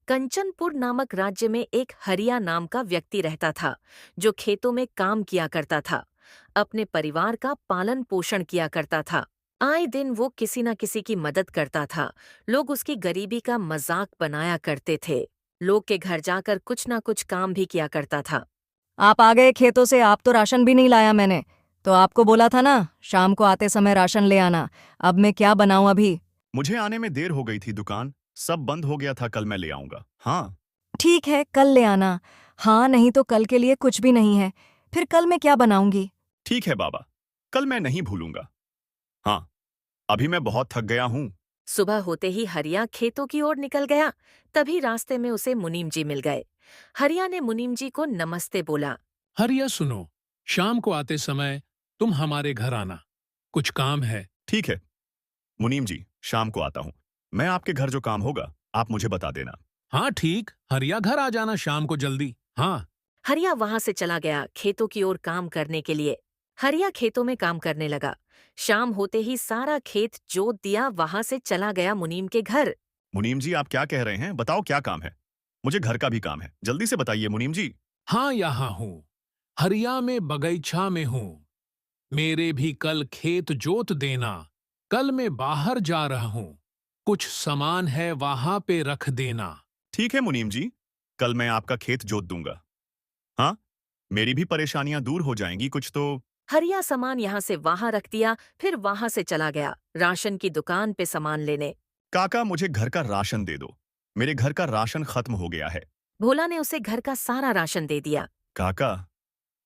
कंचनपुर नामक राज्य में एक हरिया नाम का व्यक्ति रहता था, जो खेतों में काम किया करता था, अपने परिवार का पालन पोषण किया करता था। आए दिन वो किसी न किसी की मदद करता था। लोग उसकी गरीबी का मजाक बनाया करते थे। लोग के घर जाकर कुछ न कुछ काम भी किया करता था। आप आ गए खेतों से। आप तो राशन भी नहीं लाया। मैंने तो आपको बोला था ना, शाम को आते समय राशन ले आना। अब मैं क्या बनाऊं अभी? मुझे आने में देर हो गई थी, दुकान सब बंद हो गया था। कल मैं ले आऊंगा। हाँ। ठीक है, कल ले आना। हाँ, नहीं तो कल के लिए कुछ भी नहीं है। फिर कल मैं क्या बनाऊंगी? ठीक है बाबा, कल मैं नहीं भूलूंगा। हाँ, अभी मैं बहुत थक गया हूँ। सुबह होते ही हरिया खेतों की ओर निकल गया। तभी रास्ते में उसे मुनीम जी मिल गए। हरिया ने मुनीम जी को नमस्ते बोला। हरिया सुनो, शाम को आते समय तुम हमारे घर आना, कुछ काम है। ठीक है मुनीम जी, शाम को आता हूँ। मैं आपके घर जो काम होगा आप मुझे बता देना। हाँ ठीक, हरिया घर आ जाना शाम को जल्दी। हाँ। हरिया वहां से चला गया खेतों की ओर काम करने के लिए। हरिया खेतों में काम करने लगा। शाम होते ही सारा खेत जोत दिया, वहां से चला गया मुनीम के घर। मुनीम जी, आप क्या कह रहे हैं? बताओ क्या काम है। मुझे घर का भी काम है, जल्दी से बताइए मुनीम जी। हाँ यहाँ हूँ, हरिया में बगीचा में हूँ। मेरे भी कल खेत जोत देना। कल मैं बाहर जा रहा हूँ, कुछ सामान है वहां पे रख देना। ठीक है मुनीम जी, कल मैं आपका खेत जोत दूंगा। हाँ, मेरी भी परेशानियां दूर हो जाएंगी कुछ तो। हरिया सामान यहाँ से वहां रख दिया, फिर वहां से चला गया राशन की दुकान पे सामान लेने। काका, मुझे घर का राशन दे दो। मेरे घर का राशन खत्म हो गया है। भोला ने उसे घर का सारा राशन दे दिया। काका,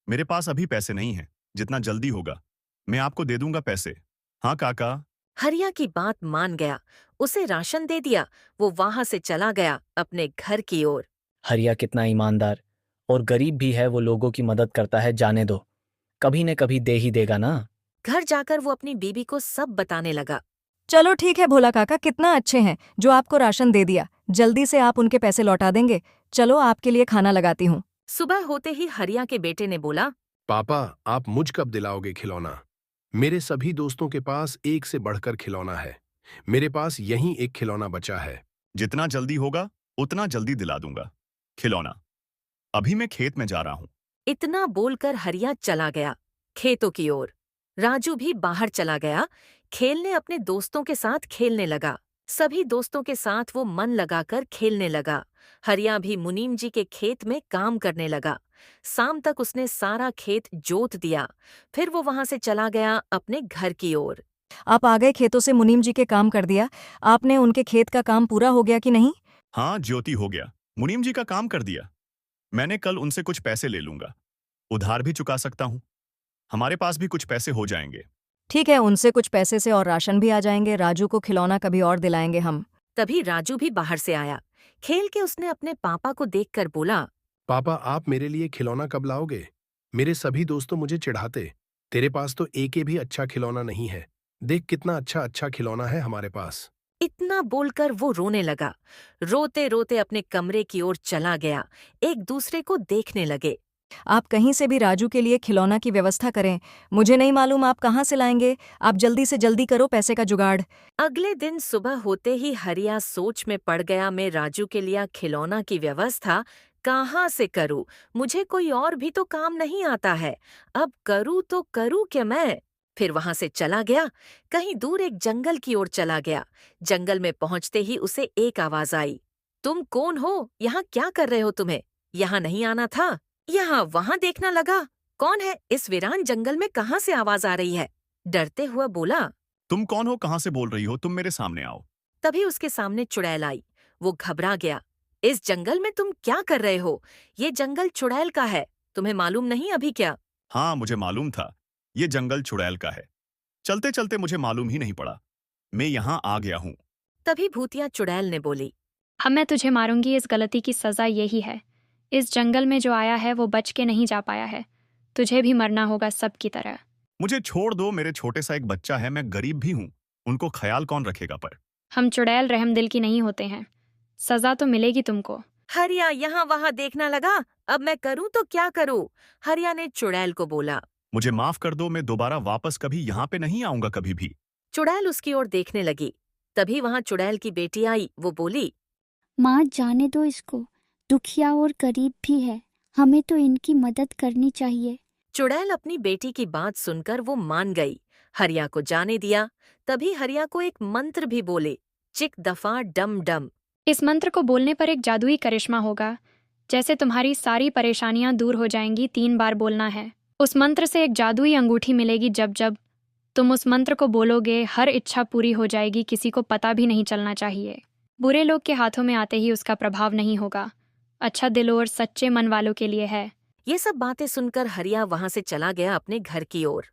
मेरे पास अभी पैसे नहीं हैं। जितना जल्दी होगा मैं आपको दे दूंगा पैसे। हाँ काका। हरिया की बात मान गया, उसे राशन दे दिया। वो वहां से चला गया अपने घर की ओर। हरिया कितना ईमानदार और गरीब भी है, वो लोगों की मदद करता है। जाने दो, कभी न कभी दे ही देगा ना। घर जाकर वो अपनी बीबी को सब बताने लगा। चलो ठीक है भोला काका, कितना अच्छे हैं जो आपको राशन दे दिया। जल्दी से आप उनके पैसे लौटा देंगे। चलो आपके लिए खाना लगाती हूँ। सुबह होते ही हरिया के बेटे ने बोला। पापा, आप मुझ कब दिलाओगे खिलौना? मेरे सभी दोस्तों के पास एक से बढ़कर खिलौना है। मेरे पास यही एक खिलौना बचा है। जितना जल्दी होगा उतना जल्दी दिला दूंगा खिलौना। अभी मैं खेत में जा रहा हूँ। इतना बोलकर हरिया चला गया खेतों की ओर। राजू भी बाहर चला गया खेलने, अपने दोस्तों के साथ खेलने लगा। सभी दोस्तों के साथ वो मन लगाकर खेलने लगा। हरिया भी मुनीम जी के खेत में काम करने लगा। शाम तक उसने सारा खेत जोत दिया। फिर वो वहां से चला गया अपने घर की ओर। आप आ गए खेतों से, मुनीम जी के काम कर दिया। आपने उनके खेत का काम पूरा हो गया कि नहीं? हाँ, ज्योति हो गया। मुनीम जी का काम कर दिया। मैंने कल उनसे कुछ पैसे ले लूंगा। उधार भी चुका सकता हूँ। हमारे पास भी कुछ पैसे हो जाएंगे। ठीक है, उनसे कुछ पैसे से और राशन भी आ जाएंगे। राजू को खिलौना कभी और दिलाएंगे हम। तभी राजू भी बाहर से आया। खेल के उसने अपने पापा को देखकर बोला। पापा, आप मेरे लिए खिलौना कब लाओगे? मेरे सभी दोस्त तो मुझे चिढ़ाते। तेरे पास तो एक भी अच्छा खिलौना नहीं है। देख कितना अच्छा अच्छा खिलौना है हमारे पास। इतना बोलकर वो रोने लगा। रोते रोते अपने कमरे की ओर चला गया। एक दूसरे को देखने लगे। आप कहीं से भी राजू के लिए खिलौना की व्यवस्था करें। मुझे नहीं मालूम आप कहाँ से लाएंगे। आप जल्दी से जल्दी करो पैसे का जुगाड़। अगले दिन सुबह होते ही हरिया सोच में पड़ गया, मैं राजू के लिए खिलौना की व्यवस्था कहाँ से करूं? मुझे कोई और भी तो काम नहीं आता है। अब करूं तो करूं क्या मैं? फिर वहां से चला गया। कहीं दूर एक जंगल की ओर चला गया। जंगल में पहुंचते ही उसे एक आवाज आई। तुम कौन हो? यहाँ क्या कर रहे हो? तुम्हें यहाँ नहीं आना था। यहाँ वहां देखना लगा। कौन है? इस वीरान जंगल में कहाँ से आवाज आ रही है? डरते हुए बोला। तुम कौन हो? कहाँ से बोल रही हो? तुम मेरे सामने आओ। तभी उसके सामने चुड़ैल आई। वो घबरा गया। इस जंगल में तुम क्या कर रहे हो? ये जंगल चुड़ैल का है। तुम्हें मालूम नहीं अभी क्या? हाँ, मुझे मालूम था। ये जंगल चुड़ैल का है। चलते चलते मुझे मालूम ही नहीं पड़ा। मैं यहाँ आ गया हूँ। तभी भूतिया चुड़ैल ने बोली। अब मैं तुझे मारूंगी, इस गलती की सजा यही है। इस जंगल में जो आया है वो बच के नहीं जा पाया है। तुझे भी मरना होगा सबकी तरह। मुझे छोड़ दो, मेरे छोटे सा एक बच्चा है, मैं गरीब भी हूँ। उनको ख्याल कौन रखेगा? पर हम चुड़ैल रहमदिल की नहीं होते हैं। सजा तो मिलेगी तुमको। हरिया यहाँ वहां देखना लगा। अब मैं करूं तो क्या करूं? हरिया ने चुड़ैल को बोला। मुझे माफ कर दो, मैं दोबारा वापस कभी यहाँ पे नहीं आऊंगा कभी भी। चुड़ैल उसकी ओर देखने लगी। तभी वहां चुड़ैल की बेटी आई। वो बोली। माँ जाने दो इसको, दुखिया और गरीब भी है, हमें तो इनकी मदद करनी चाहिए। चुड़ैल अपनी बेटी की बात सुनकर वो मान गई, हरिया को जाने दिया। तभी हरिया को एक मंत्र भी बोले, चिक दफा डम डम। इस मंत्र को बोलने पर एक जादुई करिश्मा होगा, जैसे तुम्हारी सारी परेशानियां दूर हो जाएंगी। 3 बार बोलना है। उस मंत्र से एक जादुई अंगूठी मिलेगी। जब जब तुम उस मंत्र को बोलोगे, हर इच्छा पूरी हो जाएगी। किसी को पता भी नहीं चलना चाहिए। बुरे लोग के हाथों में आते ही उसका प्रभाव नहीं होगा। अच्छा दिल और सच्चे मन वालों के लिए है। ये सब बातें सुनकर हरिया वहां से चला गया अपने घर की ओर।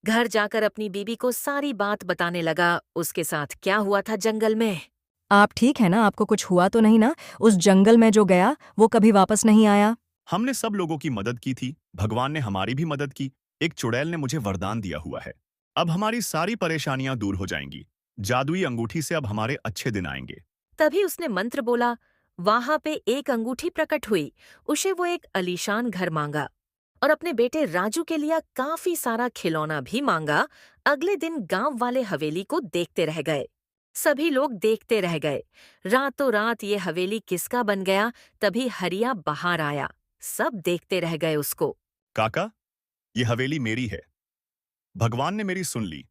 घर जाकर अपनी बीबी को सारी बात बताने लगा, उसके साथ क्या हुआ था जंगल में। आप ठीक है ना? आपको कुछ हुआ तो नहीं ना? उस जंगल में जो गया वो कभी वापस नहीं आया? हमने सब लोगों की मदद की थी, भगवान ने हमारी भी मदद की। एक चुड़ैल ने मुझे वरदान दिया हुआ है, अब हमारी सारी परेशानियां दूर हो जाएंगी। जादुई अंगूठी से अब हमारे अच्छे दिन आएंगे। तभी उसने मंत्र बोला, वहां पे एक अंगूठी प्रकट हुई। उसे वो एक आलीशान घर मांगा और अपने बेटे राजू के लिए काफी सारा खिलौना भी मांगा। अगले दिन गांव वाले हवेली को देखते रह गए। सभी लोग देखते रह गए। रातों रात ये हवेली किसका बन गया। तभी हरिया बाहर आया, सब देखते रह गए उसको। काका, ये हवेली मेरी है। भगवान ने मेरी सुन ली,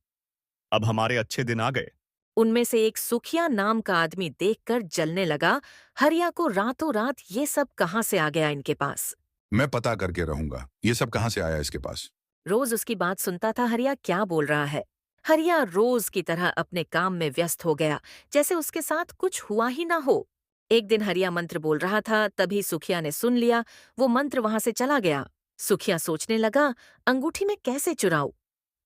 अब हमारे अच्छे दिन आ गए। उनमें से एक सुखिया नाम का आदमी देखकर जलने लगा। हरिया को रातों रात ये सब कहाँ से आ गया इनके पास। मैं पता करके रहूंगा ये सब कहाँ से आया इसके पास। रोज उसकी बात सुनता था हरिया क्या बोल रहा है। हरिया रोज की तरह अपने काम में व्यस्त हो गया, जैसे उसके साथ कुछ हुआ ही ना हो। एक दिन हरिया मंत्र बोल रहा था, तभी सुखिया ने सुन लिया। वो मंत्र वहां से चला गया। सुखिया सोचने लगा, अंगूठी में कैसे चुराऊं।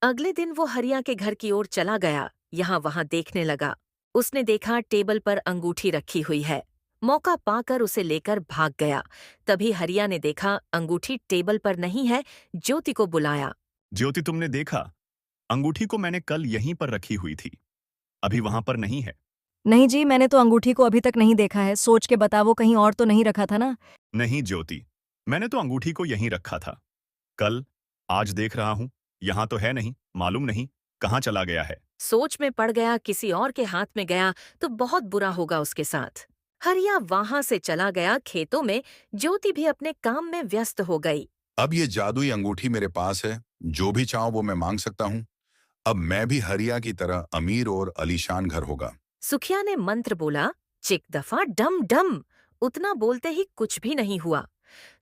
अगले दिन वो हरिया के घर की ओर चला गया, यहाँ वहां देखने लगा। उसने देखा टेबल पर अंगूठी रखी हुई है। मौका पाकर उसे लेकर भाग गया। तभी हरिया ने देखा अंगूठी टेबल पर नहीं है। ज्योति को बुलाया। ज्योति, तुमने देखा, अंगूठी को मैंने कल यहीं पर रखी हुई थी, अभी वहां पर नहीं है। नहीं जी, मैंने तो अंगूठी को अभी तक नहीं देखा है। सोच के बता, वो कहीं और तो नहीं रखा था ना? नहीं ज्योति, मैंने तो अंगूठी को यहीं रखा था। कल, आज देख रहा हूं, यहां तो है नहीं, मालूम नहीं कहाँ चला गया है। सोच में पड़ गया, किसी और के हाथ में गया तो बहुत बुरा होगा उसके साथ। हरिया वहां से चला गया खेतों में। ज्योति भी अपने काम में व्यस्त हो गई। अब ये जादुई अंगूठी मेरे पास है, जो भी चाहूं वो मैं मांग सकता हूं। अब मैं भी हरिया की तरह अमीर और आलीशान घर होगा। सुखिया ने मंत्र बोला, चिक दफा डम डम। उतना बोलते ही कुछ भी नहीं हुआ।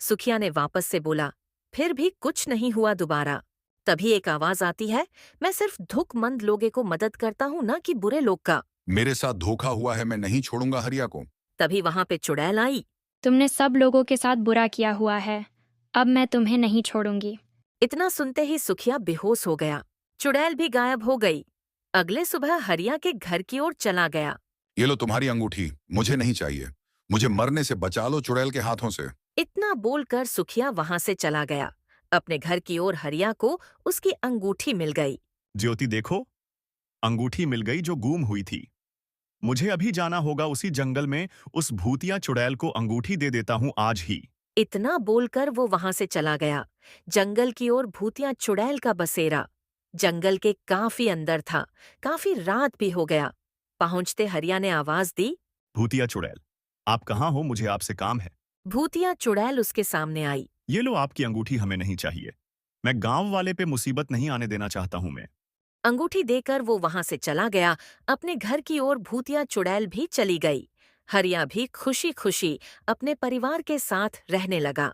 सुखिया ने वापस से बोला, फिर भी कुछ नहीं हुआ दोबारा। तभी एक आवाज आती है, मैं सिर्फ धुकमंद लोगों को मदद करता हूँ, ना कि बुरे लोग का। मेरे साथ धोखा हुआ है, मैं नहीं छोड़ूंगा हरिया को। तभी वहां पे चुड़ैल आई। तुमने सब लोगों के साथ बुरा किया हुआ है, अब मैं तुम्हें नहीं छोड़ूंगी। इतना सुनते ही सुखिया बेहोश हो गया। चुड़ैल भी गायब हो गई। अगले सुबह हरिया के घर की ओर चला गया। ये लो तुम्हारी अंगूठी, मुझे नहीं चाहिए। मुझे मरने से बचा लो चुड़ैल के हाथों से। इतना बोलकर सुखिया वहां से चला गया। अपने घर की ओर हरिया को उसकी अंगूठी मिल गई। ज्योति देखो, अंगूठी मिल गई जो गुम हुई थी। मुझे अभी जाना होगा उसी जंगल में, उस भूतिया चुड़ैल को अंगूठी दे देता हूं आज ही। इतना बोलकर वो वहां से चला गया। जंगल की ओर भूतिया चुड़ैल का बसेरा जंगल के काफी अंदर था। काफी रात भी हो गया। पहुंचते हरिया ने आवाज दी, भूतिया चुड़ैल, आप कहाँ हो? मुझे आपसे काम है। भूतिया चुड़ैल उसके सामने आई। ये लो आपकी अंगूठी, हमें नहीं चाहिए। मैं गांव वाले पे मुसीबत नहीं आने देना चाहता हूं मैं। अंगूठी देकर वो वहां से चला गया। अपने घर की ओर भूतिया चुड़ैल भी चली गई। हरिया भी खुशी खुशी अपने परिवार के साथ रहने लगा।